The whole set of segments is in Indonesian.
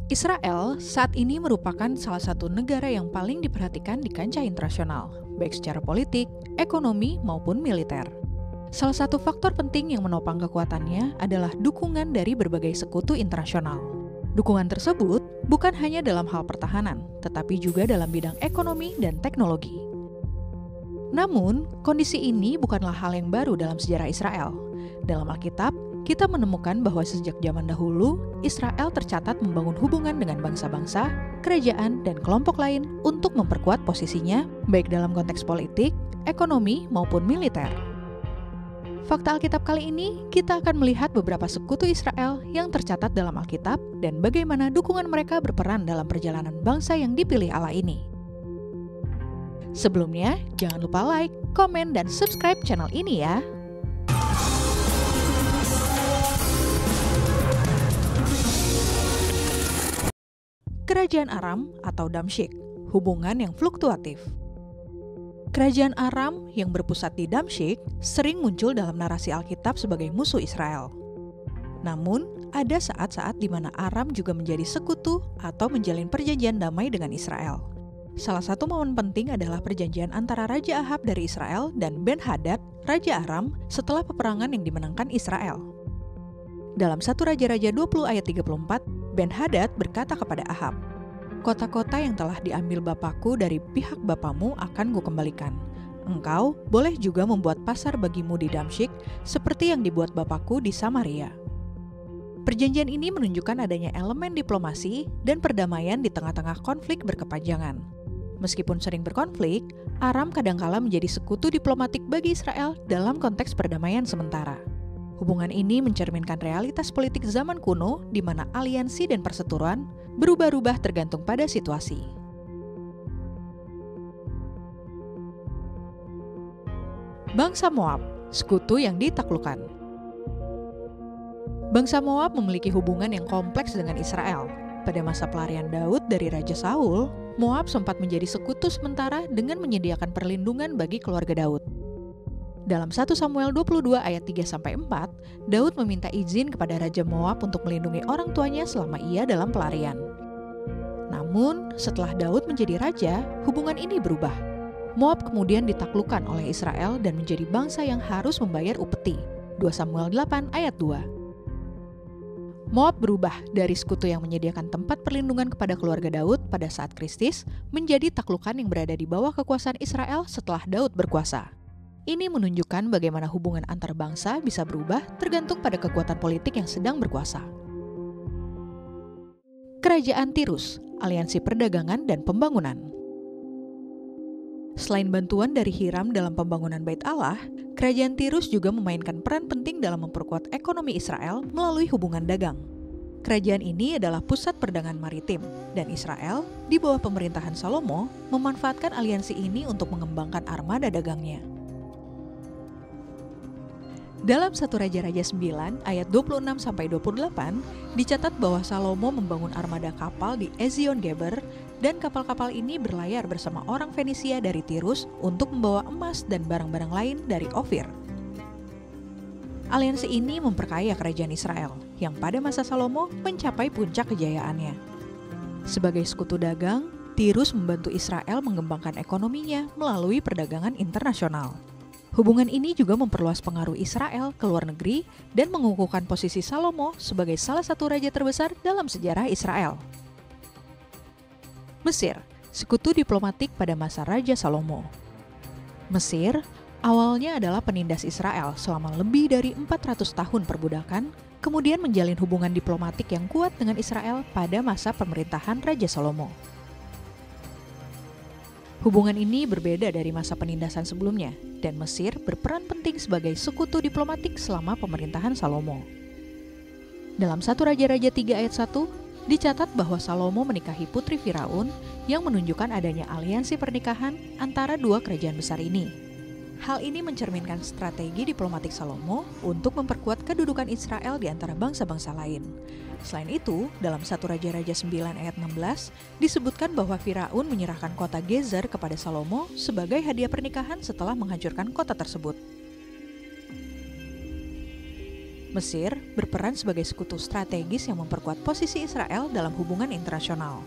Israel saat ini merupakan salah satu negara yang paling diperhatikan di kancah internasional, baik secara politik, ekonomi, maupun militer. Salah satu faktor penting yang menopang kekuatannya adalah dukungan dari berbagai sekutu internasional. Dukungan tersebut bukan hanya dalam hal pertahanan, tetapi juga dalam bidang ekonomi dan teknologi. Namun, kondisi ini bukanlah hal yang baru dalam sejarah Israel. Dalam Alkitab, kita menemukan bahwa sejak zaman dahulu, Israel tercatat membangun hubungan dengan bangsa-bangsa, kerajaan, dan kelompok lain untuk memperkuat posisinya, baik dalam konteks politik, ekonomi, maupun militer. Fakta Alkitab kali ini, kita akan melihat beberapa sekutu Israel yang tercatat dalam Alkitab dan bagaimana dukungan mereka berperan dalam perjalanan bangsa yang dipilih Allah ini. Sebelumnya, jangan lupa like, komen, dan subscribe channel ini ya. Kerajaan Aram atau Damsyik, hubungan yang fluktuatif. Kerajaan Aram yang berpusat di Damsyik sering muncul dalam narasi Alkitab sebagai musuh Israel. Namun, ada saat-saat di mana Aram juga menjadi sekutu atau menjalin perjanjian damai dengan Israel. Salah satu momen penting adalah perjanjian antara Raja Ahab dari Israel dan Ben-Hadad, Raja Aram, setelah peperangan yang dimenangkan Israel. Dalam 1 Raja-Raja 20 ayat 34, Ben-Hadad berkata kepada Ahab, "Kota-kota yang telah diambil bapakku dari pihak bapamu akan kukembalikan. Engkau boleh juga membuat pasar bagimu di Damsyik seperti yang dibuat bapakku di Samaria." Perjanjian ini menunjukkan adanya elemen diplomasi dan perdamaian di tengah-tengah konflik berkepanjangan. Meskipun sering berkonflik, Aram kadangkala menjadi sekutu diplomatik bagi Israel dalam konteks perdamaian sementara. Hubungan ini mencerminkan realitas politik zaman kuno di mana aliansi dan perseteruan berubah-ubah tergantung pada situasi. Bangsa Moab, sekutu yang ditaklukkan. Bangsa Moab memiliki hubungan yang kompleks dengan Israel. Pada masa pelarian Daud dari Raja Saul, Moab sempat menjadi sekutu sementara dengan menyediakan perlindungan bagi keluarga Daud. Dalam 1 Samuel 22 ayat 3-4, Daud meminta izin kepada Raja Moab untuk melindungi orang tuanya selama ia dalam pelarian. Namun, setelah Daud menjadi raja, hubungan ini berubah. Moab kemudian ditaklukkan oleh Israel dan menjadi bangsa yang harus membayar upeti. 2 Samuel 8 ayat 2. Moab berubah dari sekutu yang menyediakan tempat perlindungan kepada keluarga Daud pada saat krisis menjadi taklukan yang berada di bawah kekuasaan Israel setelah Daud berkuasa. Ini menunjukkan bagaimana hubungan antar bangsa bisa berubah tergantung pada kekuatan politik yang sedang berkuasa. Kerajaan Tirus, aliansi perdagangan dan pembangunan. Selain bantuan dari Hiram dalam pembangunan Bait Allah, Kerajaan Tirus juga memainkan peran penting dalam memperkuat ekonomi Israel melalui hubungan dagang. Kerajaan ini adalah pusat perdagangan maritim, dan Israel, di bawah pemerintahan Salomo, memanfaatkan aliansi ini untuk mengembangkan armada dagangnya. Dalam 1 Raja-Raja 9 ayat 26-28 dicatat bahwa Salomo membangun armada kapal di Ezion Geber dan kapal-kapal ini berlayar bersama orang Fenisia dari Tirus untuk membawa emas dan barang-barang lain dari Ofir. Aliansi ini memperkaya kerajaan Israel yang pada masa Salomo mencapai puncak kejayaannya. Sebagai sekutu dagang, Tirus membantu Israel mengembangkan ekonominya melalui perdagangan internasional. Hubungan ini juga memperluas pengaruh Israel ke luar negeri dan mengukuhkan posisi Salomo sebagai salah satu raja terbesar dalam sejarah Israel. Mesir, sekutu diplomatik pada masa Raja Salomo. Mesir awalnya adalah penindas Israel selama lebih dari 400 tahun perbudakan, kemudian menjalin hubungan diplomatik yang kuat dengan Israel pada masa pemerintahan Raja Salomo. Hubungan ini berbeda dari masa penindasan sebelumnya, dan Mesir berperan penting sebagai sekutu diplomatik selama pemerintahan Salomo. Dalam 1 Raja-Raja 3 ayat 1, dicatat bahwa Salomo menikahi putri Firaun yang menunjukkan adanya aliansi pernikahan antara dua kerajaan besar ini. Hal ini mencerminkan strategi diplomatik Salomo untuk memperkuat kedudukan Israel di antara bangsa-bangsa lain. Selain itu, dalam 1 Raja-Raja 9 ayat 16, disebutkan bahwa Firaun menyerahkan kota Gezer kepada Salomo sebagai hadiah pernikahan setelah menghancurkan kota tersebut. Mesir berperan sebagai sekutu strategis yang memperkuat posisi Israel dalam hubungan internasional.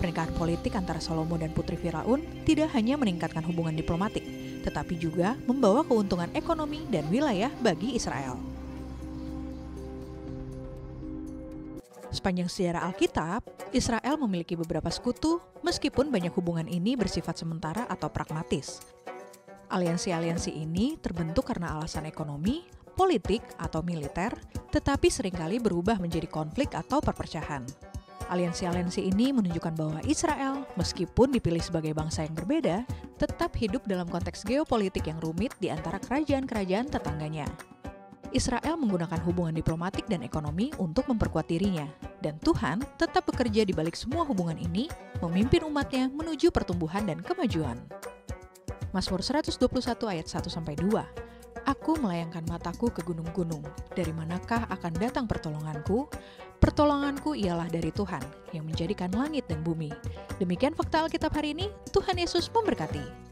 Pernikahan politik antara Salomo dan Putri Firaun tidak hanya meningkatkan hubungan diplomatik, tetapi juga membawa keuntungan ekonomi dan wilayah bagi Israel. Sepanjang sejarah Alkitab, Israel memiliki beberapa sekutu, meskipun banyak hubungan ini bersifat sementara atau pragmatis. Aliansi-aliansi ini terbentuk karena alasan ekonomi, politik, atau militer, tetapi seringkali berubah menjadi konflik atau perpecahan. Aliansi-aliansi ini menunjukkan bahwa Israel, meskipun dipilih sebagai bangsa yang berbeda, tetap hidup dalam konteks geopolitik yang rumit di antara kerajaan-kerajaan tetangganya. Israel menggunakan hubungan diplomatik dan ekonomi untuk memperkuat dirinya, dan Tuhan tetap bekerja di balik semua hubungan ini, memimpin umatnya menuju pertumbuhan dan kemajuan. Mazmur 121 ayat 1-2. Aku melayangkan mataku ke gunung-gunung, dari manakah akan datang pertolonganku? Pertolonganku ialah dari Tuhan, yang menjadikan langit dan bumi. Demikian fakta Alkitab hari ini, Tuhan Yesus memberkati.